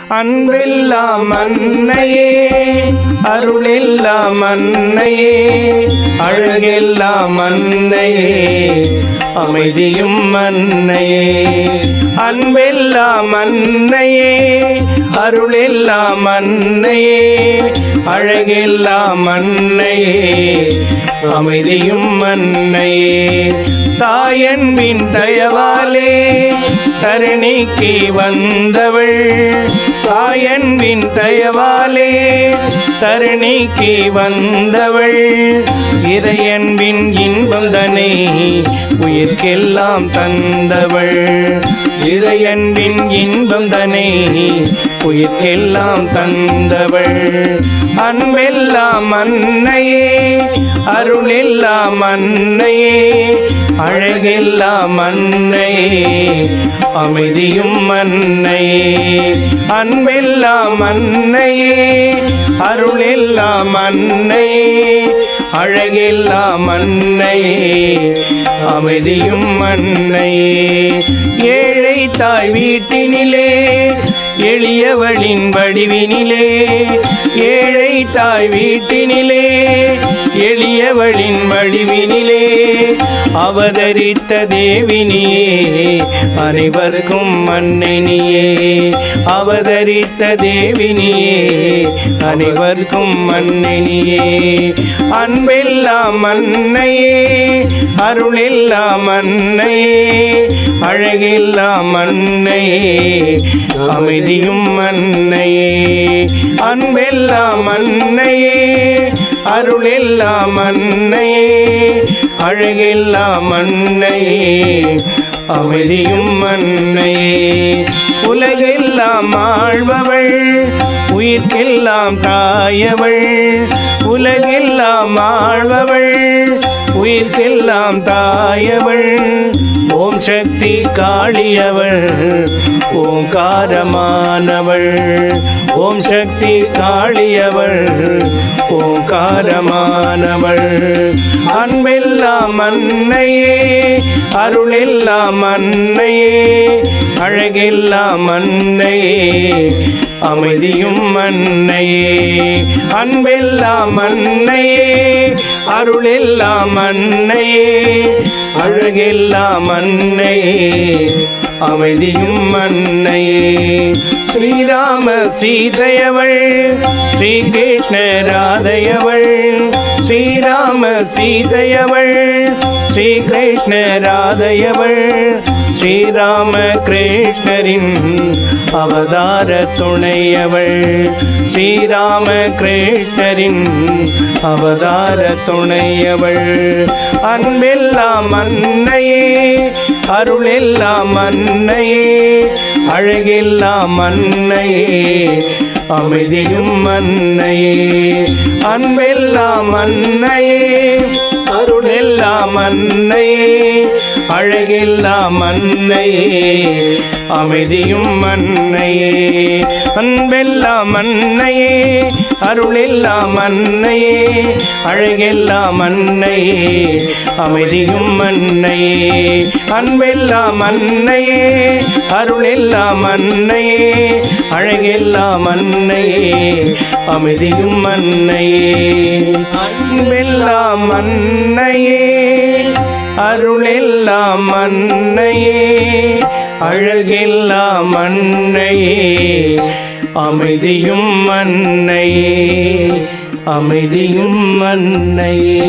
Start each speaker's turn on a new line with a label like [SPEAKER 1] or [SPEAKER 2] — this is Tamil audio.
[SPEAKER 1] அன்பெல்லாம் அன்னையே, அருளெல்லாம் அன்னையே, அழகெல்லாம் அன்னையே, அமைதியும் அன்னையே. அன்பெல்லாம் அன்னையே, அருளெல்லாம் அன்னையே, அழகெல்லாம் அன்னையே, அமைதியும் அன்னையே. தாயன்பின் தயவாலே தரணிக்கு வந்தவள், தாயன்பின் தயவாலே தரணிக்கு வந்தவள், இறையன்பின் இன்பம் தனை உயிர்க்கெல்லாம் தந்தவள், இறையன்பின் இன்பம் தனை உயிர்க்கெல்லாம் தந்தவள். அன்பெல்லாம் அன்னையே, அருளெல்லாம் அன்னையே, அழகெல்லாம் அன்னையே, அமைதியும் அன்னையே. அன்பெல்லாம் அன்னையே, அருளெல்லாம் அன்னையே, அழகெல்லாம் அன்னையே, அமைதியும் அன்னையே. ஏழை தாய் வீட்டினிலே எளியவளின் வடிவினிலே, ஏழை தாய் வீட்டினிலே எளியவளின் வடிவினிலே, அவதரித்த தேவினியே, அனைவருக்கும் அன்னையே, அவதரித்த தேவினியே, அனைவருக்கும் அன்னையே. அன்பெல்லாம் அன்னையே, அருளெல்லாம் அன்னையே, அழகெல்லாம் அன்னையே, அமைதியும் அன்னையே. அன்பெல்லாம் அன்னையே, அருளெல்லாம் அன்னையே, அழகெல்லாம் அன்னையே, அமைதியும் அன்னையே. உலகெல்லாம் ஆள்பவள், உயிர்க்கெல்லாம் தாயவள், உலகெல்லாம் ஆள்பவள், உயிர்க்கெல்லாம் தாயவள், ஓம் சக்தி காளியவள், ஓங்காரமானவள், ஓம் சக்தி காளியவள், ஓங்காரமானவள். அன்பெல்லாம் அன்னையே, அருளெல்லாம் அன்னையே, அழகெல்லாம் அன்னையே, அமைதியும் அன்னையே. அன்பெல்லாம் அன்னையே, அருளெல்லாம் அன்னையே, அழகெல்லாம் அன்னையே, அமைதியும் அன்னையே. ஸ்ரீராம சீதையவள், ஸ்ரீகிருஷ்ண ராதையவள், ஸ்ரீராம சீதையவள், ஸ்ரீகிருஷ்ண ராதையவள், ஸ்ரீராம கிருஷ்ணரின் அவதார துணையவள், ஸ்ரீராம கிருஷ்ணரின் அவதார துணையவள். அன்பெல்லாம் அன்னையே, அருளெல்லாம் அன்னையே, அழகெல்லாம் அன்னையே, அமைதியும் அன்னையே. அன்பெல்லாம் அன்னையே, அருளெல்லாம் அன்னையே, அழகெல்லாம் அன்னையே, அமைதியும் அன்னையே. அன்பெல்லாம் அன்னையே, அருளெல்லாம் அன்னையே, அழகெல்லாம் அன்னையே, அமைதியும் அன்னையே. அன்பெல்லாம் அன்னையே, அருளெல்லாம் அன்னையே, அழகெல்லாம் அன்னையே, அமைதியும் அன்னையே. அன்பெல்லாம் அன்னையே, அருளெல்லாம் அன்னையே, அழகெல்லாம் அன்னையே, அமைதியும் அன்னையே, அமைதியும் அன்னையே.